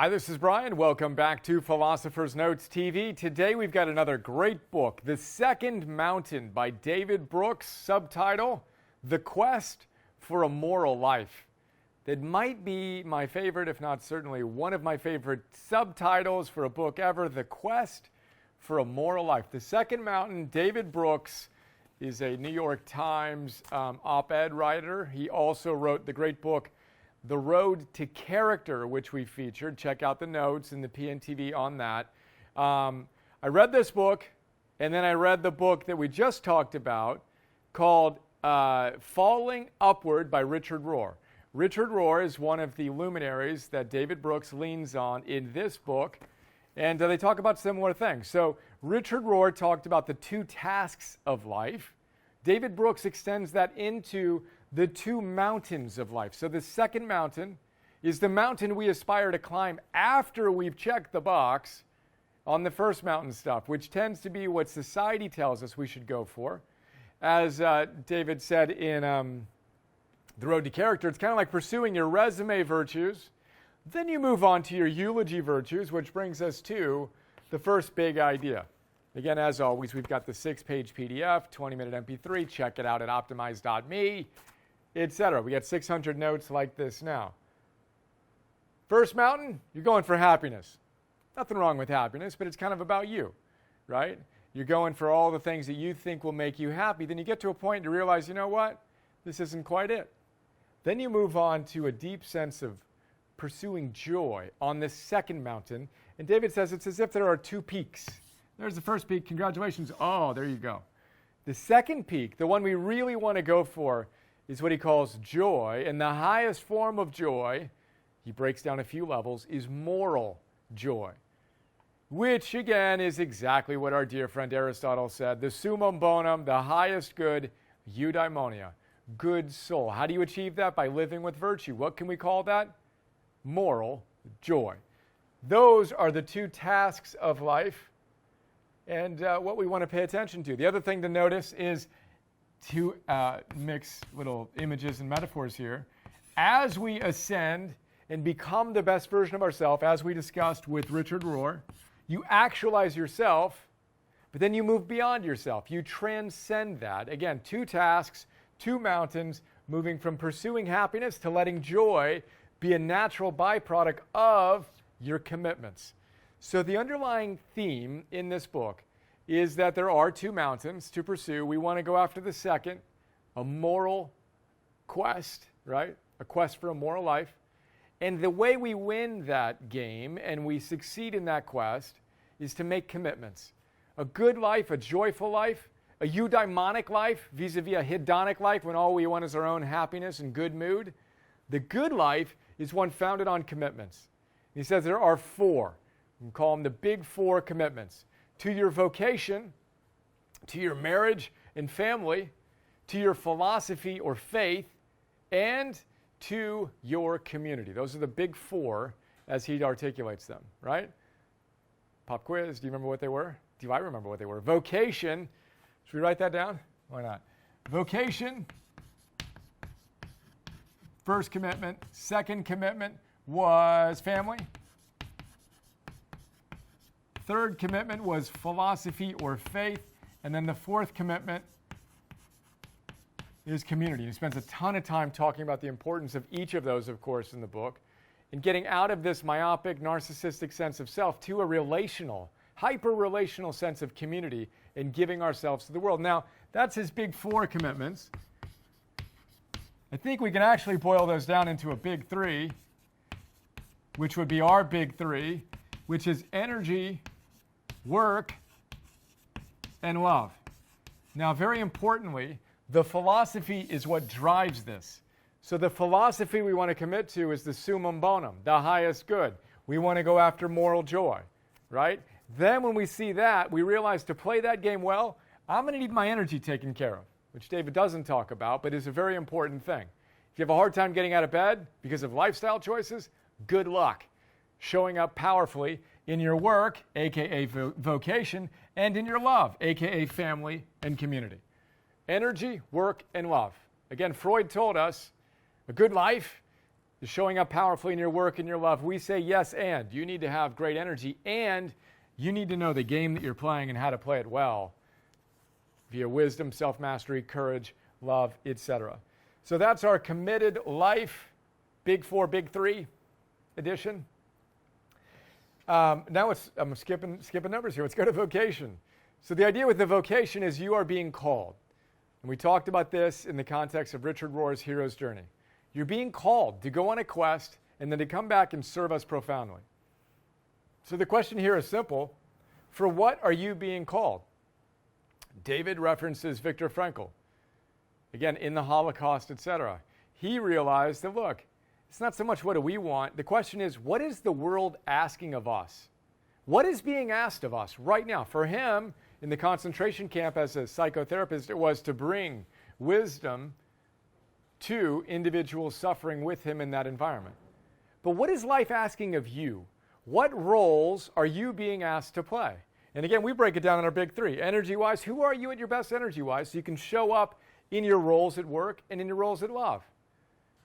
Hi, this is Brian. Welcome back to Philosopher's Notes TV. Today we've got another great book, The Second Mountain by David Brooks, subtitle, The Quest for a Moral Life. That might be my favorite, if not certainly one of my favorite subtitles for a book ever, The Quest for a Moral Life. The Second Mountain, David Brooks is a New York Times op-ed writer. He also wrote the great book, The Road to Character, which we featured. Check out the notes in the PNTV on that. I read this book, and then I read the book that we just talked about called Falling Upward by Richard Rohr. Richard Rohr is one of the luminaries that David Brooks leans on in this book, and they talk about similar things. So Richard Rohr talked about the two tasks of life. David Brooks extends that into the two mountains of life. So the second mountain is the mountain we aspire to climb after we've checked the box on the first mountain stuff, which tends to be what society tells us we should go for. As David said in The Road to Character, it's kind of like pursuing your resume virtues. Then you move on to your eulogy virtues, which brings us to the first big idea. Again, as always, we've got the 6-page PDF, 20-minute MP3. Check it out at optimize.me, etc. We got 600 notes like this now. First mountain, you're going for happiness. Nothing wrong with happiness, but it's kind of about you, right? You're going for all the things that you think will make you happy. Then you get to a point to realize, you know what? This isn't quite it. Then you move on to a deep sense of pursuing joy on this second mountain. And David says it's as if there are two peaks. There's the first peak. Congratulations. Oh, there you go. The second peak, the one we really want to go for, is what he calls joy. And the highest form of joy, he breaks down a few levels, is moral joy, which again is exactly what our dear friend Aristotle said. The summum bonum, the highest good, eudaimonia, good soul. How do you achieve that? By living with virtue. What can we call that? Moral joy. Those are the two tasks of life and what we want to pay attention to. The other thing to notice is to mix little images and metaphors here. As we ascend and become the best version of ourselves, as we discussed with Richard Rohr, you actualize yourself, but then you move beyond yourself. You transcend that. Again, two tasks, two mountains, moving from pursuing happiness to letting joy be a natural byproduct of your commitments. So the underlying theme in this book is that there are two mountains to pursue. We want to go after the second, a moral quest, right? A quest for a moral life. And the way we win that game and we succeed in that quest is to make commitments. A good life, a joyful life, a eudaimonic life vis-a-vis a hedonic life when all we want is our own happiness and good mood. The good life is one founded on commitments. He says there are four. We call them the big four commitments. To your vocation, to your marriage and family, to your philosophy or faith, and to your community. Those are the big four as he articulates them, right? Pop quiz, do you remember what they were? Do I remember what they were? Vocation, should we write that down? Why not? Vocation, first commitment. Second commitment was family. Third commitment was philosophy or faith. And then the fourth commitment is community. He spends a ton of time talking about the importance of each of those, of course, in the book, and getting out of this myopic, narcissistic sense of self to a relational, hyper-relational sense of community and giving ourselves to the world. Now, that's his big four commitments. I think we can actually boil those down into a big three, which would be our big three, which is energy, work, and love. Now, very importantly, the philosophy is what drives this. So the philosophy we want to commit to is the summum bonum, the highest good. We want to go after moral joy, right? Then when we see that, we realize to play that game well, I'm going to need my energy taken care of, which David doesn't talk about, but is a very important thing. If you have a hard time getting out of bed because of lifestyle choices, good luck showing up powerfully in your work, aka vocation, and in your love, aka family and community. Energy, work, and love. Again, Freud told us a good life You're showing up powerfully in your work and your love. We say yes, and you need to have great energy, and you need to know the game that you're playing and how to play it well via wisdom, self-mastery, courage, love, etc. So that's our committed life, Big Four, Big Three edition. Now I'm skipping numbers here. Let's go to vocation. So the idea with the vocation is you are being called. And we talked about this in the context of Richard Rohr's hero's journey. You're being called to go on a quest and then to come back and serve us profoundly. So the question here is simple. For what are you being called? David references Viktor Frankl. Again, in the Holocaust, etc. He realized that, look, it's not so much what do we want. The question is, what is the world asking of us? What is being asked of us right now? For him, in the concentration camp as a psychotherapist, it was to bring wisdom to individuals suffering with him in that environment. But what is life asking of you? What roles are you being asked to play? And again, we break it down in our big three. Energy-wise, who are you at your best energy-wise so you can show up in your roles at work and in your roles at love?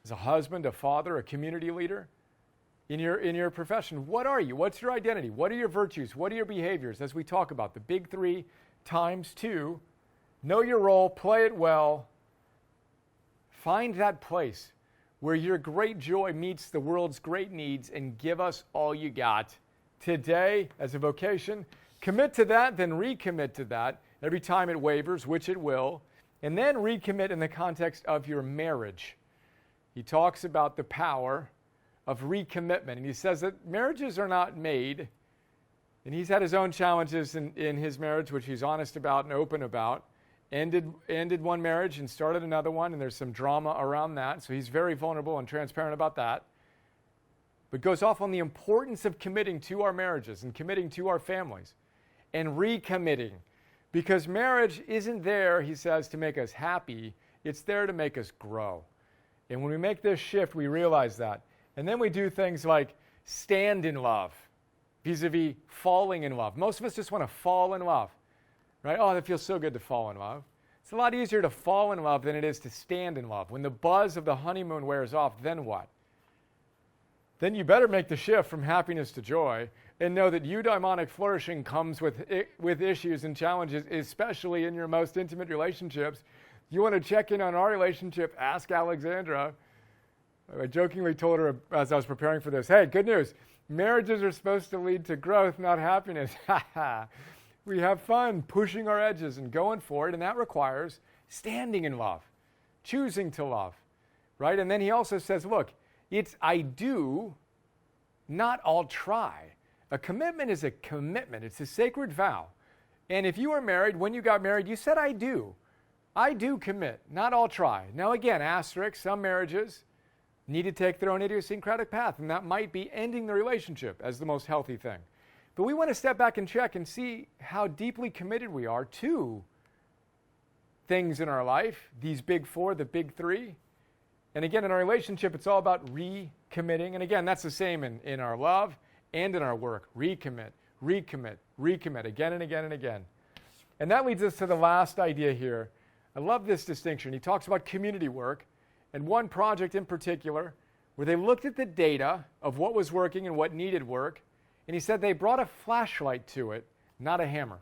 As a husband, a father, a community leader, in your profession, what are you? What's your identity? What are your virtues? What are your behaviors? As we talk about the big three times two, know your role, play it well, find that place where your great joy meets the world's great needs and give us all you got today as a vocation. Commit to that, then recommit to that every time it wavers, which it will, and then recommit in the context of your marriage. He talks about the power of recommitment, and he says that marriages are not made, and he's had his own challenges in his marriage, which he's honest about and open about. Ended one marriage and started another one, and there's some drama around that, so he's very vulnerable and transparent about that. But goes off on the importance of committing to our marriages and committing to our families and recommitting, because marriage isn't there, he says, to make us happy. It's there to make us grow. And when we make this shift, we realize that. And then we do things like stand in love, vis-a-vis falling in love. Most of us just want to fall in love. Right? Oh, that feels so good to fall in love. It's a lot easier to fall in love than it is to stand in love. When the buzz of the honeymoon wears off, then what? Then you better make the shift from happiness to joy and know that eudaimonic flourishing comes with issues and challenges, especially in your most intimate relationships. You want to check in on our relationship, ask Alexandra. I jokingly told her as I was preparing for this, hey, good news. Marriages are supposed to lead to growth, not happiness. We have fun pushing our edges and going for it, and that requires standing in love, choosing to love, right? And then he also says, look, it's I do, not I'll try. A commitment is a commitment. It's a sacred vow. And if you were married, when you got married, you said I do. I do commit, not I'll try. Now again, asterisk, some marriages need to take their own idiosyncratic path, and that might be ending the relationship as the most healthy thing. But we want to step back and check and see how deeply committed we are to things in our life, these big four, the big three. And again, in our relationship, it's all about recommitting. And again, that's the same in our love and in our work. Recommit, recommit, recommit, again and again and again. And that leads us to the last idea here. I love this distinction. He talks about community work, and one project in particular where they looked at the data of what was working and what needed work, and he said they brought a flashlight to it, not a hammer.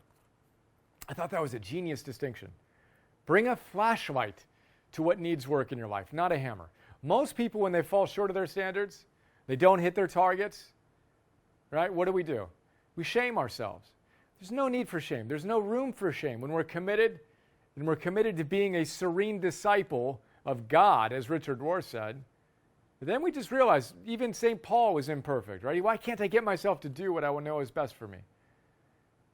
I thought that was a genius distinction. Bring a flashlight to what needs work in your life, not a hammer. Most people, when they fall short of their standards, they don't hit their targets, right? What do? We shame ourselves. There's no need for shame. There's no room for shame when we're committed, and we're committed to being a serene disciple of God, as Richard Rohr said. But then we just realize even St. Paul was imperfect, right? Why can't I get myself to do what I will know is best for me?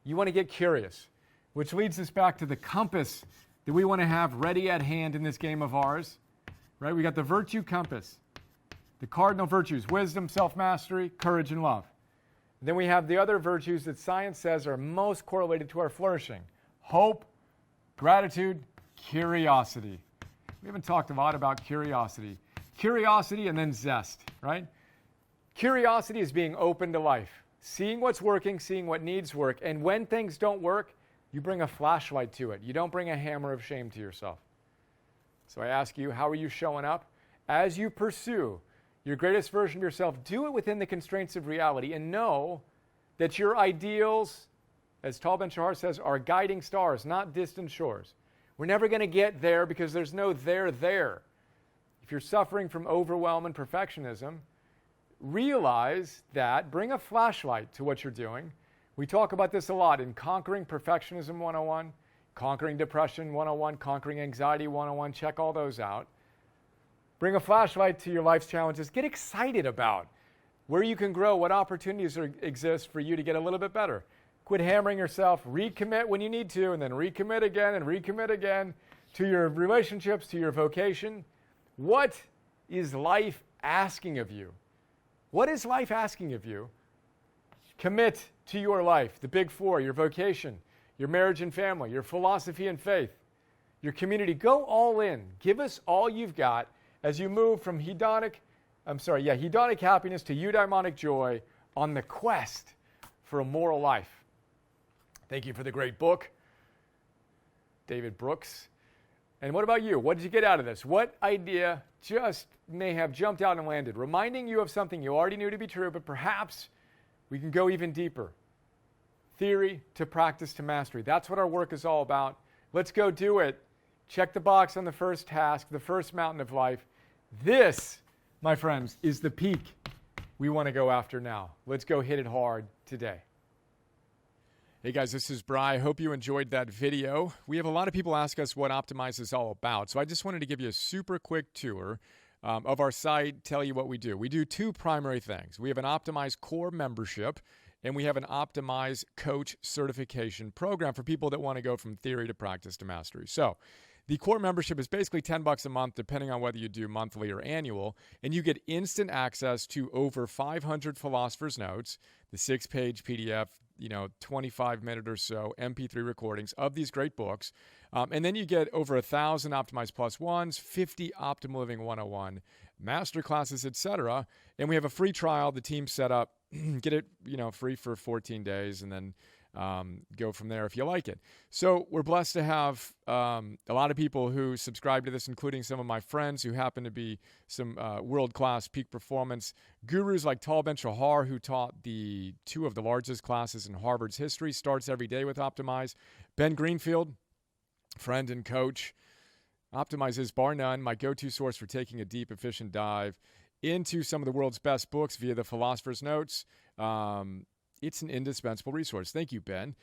You want to get curious, which leads us back to the compass that we want to have ready at hand in this game of ours, right? We got the virtue compass, the cardinal virtues, wisdom, self-mastery, courage, and love. And then we have the other virtues that science says are most correlated to our flourishing: hope, gratitude, curiosity. We haven't talked a lot about curiosity. Curiosity and then zest, right? Curiosity is being open to life, seeing what's working, seeing what needs work. And when things don't work, you bring a flashlight to it. You don't bring a hammer of shame to yourself. So I ask you, how are you showing up as you pursue your greatest version of yourself, do it within the constraints of reality and know that your ideals, as Tal Ben-Shahar says, are guiding stars, not distant shores. We're never going to get there because there's no there. If you're suffering from overwhelm and perfectionism, realize that, bring a flashlight to what you're doing. We talk about this a lot in Conquering Perfectionism 101, Conquering Depression 101, Conquering Anxiety 101. Check all those out. Bring a flashlight to your life's challenges. Get excited about where you can grow, what opportunities exist for you to get a little bit better. Quit hammering yourself. Recommit when you need to, and then recommit again to your relationships, to your vocation. What is life asking of you? What is life asking of you? Commit to your life, the big four, your vocation, your marriage and family, your philosophy and faith, your community. Go all in. Give us all you've got as you move from hedonic happiness to eudaimonic joy on the quest for a moral life. Thank you for the great book, David Brooks. And what about you? What did you get out of this? What idea just may have jumped out and landed, reminding you of something you already knew to be true, but perhaps we can go even deeper. Theory to practice to mastery. That's what our work is all about. Let's go do it. Check the box on the first task, the first mountain of life. This, my friends, is the peak we want to go after now. Let's go hit it hard today. Hey guys, this is Bri. I hope you enjoyed that video. We have a lot of people ask us what Optimize is all about, so I just wanted to give you a super quick tour of our site, tell you what we do. We do two primary things. We have an Optimize core membership, and we have an Optimize coach certification program for people that want to go from theory to practice to mastery. So the core membership is basically $10 a month, depending on whether you do monthly or annual, and you get instant access to over 500 philosophers' notes, the 6-page PDF, 25-minute or so MP3 recordings of these great books. And then you get over 1,000 Optimize Plus ones, 50 Optimal Living 101 masterclasses, etc. And we have a free trial the team set up. Get it, free for 14 days, and then go from there if you like it. So we're blessed to have a lot of people who subscribe to this, including some of my friends who happen to be some world-class peak performance gurus like Tal Ben-Shahar, who taught two of the largest classes in Harvard's history, starts every day with Optimize. Ben Greenfield, friend and coach. Optimize is, bar none, my go-to source for taking a deep, efficient dive into some of the world's best books via the Philosopher's Notes. It's an indispensable resource. Thank you, Ben.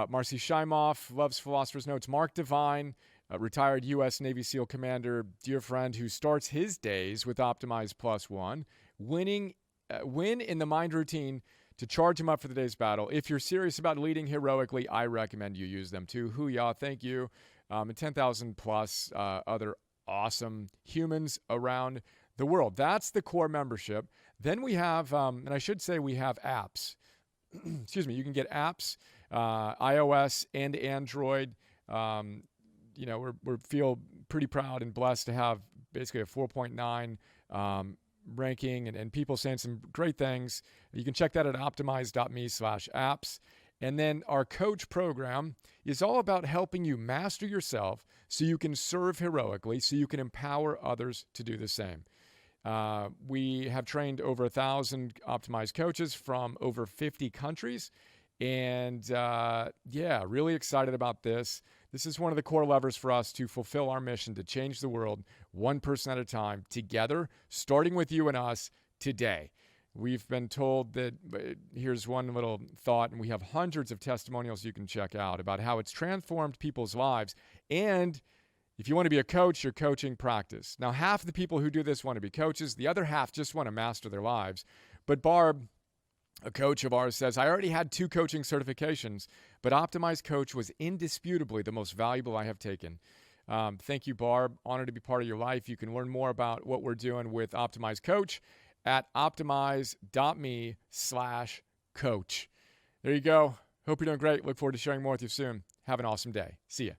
Marcy Shimoff loves Philosopher's Notes. Mark Devine, retired U.S. Navy SEAL commander, dear friend, who starts his days with Optimize Plus One. Win in the mind routine to charge him up for the day's battle. If you're serious about leading heroically, I recommend you use them too. Hoo-yah, thank you. And 10,000 plus other awesome humans around the world. That's the core membership. Then we have, and I should say we have apps. Excuse me, you can get apps, iOS and Android. We feel pretty proud and blessed to have basically a 4.9 ranking and people saying some great things. You can check that at optimize.me/apps. And then our coach program is all about helping you master yourself so you can serve heroically, so you can empower others to do the same. We have trained over 1,000 Optimize coaches from over 50 countries. And really excited about this. This is one of the core levers for us to fulfill our mission to change the world one person at a time together, starting with you and us today. We've been told that, here's one little thought, and we have hundreds of testimonials you can check out about how it's transformed people's lives. And if you want to be a coach, your coaching practice. Now, half of the people who do this want to be coaches. The other half just want to master their lives. But Barb, a coach of ours, says, I already had 2 coaching certifications, but Optimize Coach was indisputably the most valuable I have taken. Thank you, Barb. Honored to be part of your life. You can learn more about what we're doing with Optimize Coach at optimize.me/coach. There you go. Hope you're doing great. Look forward to sharing more with you soon. Have an awesome day. See ya.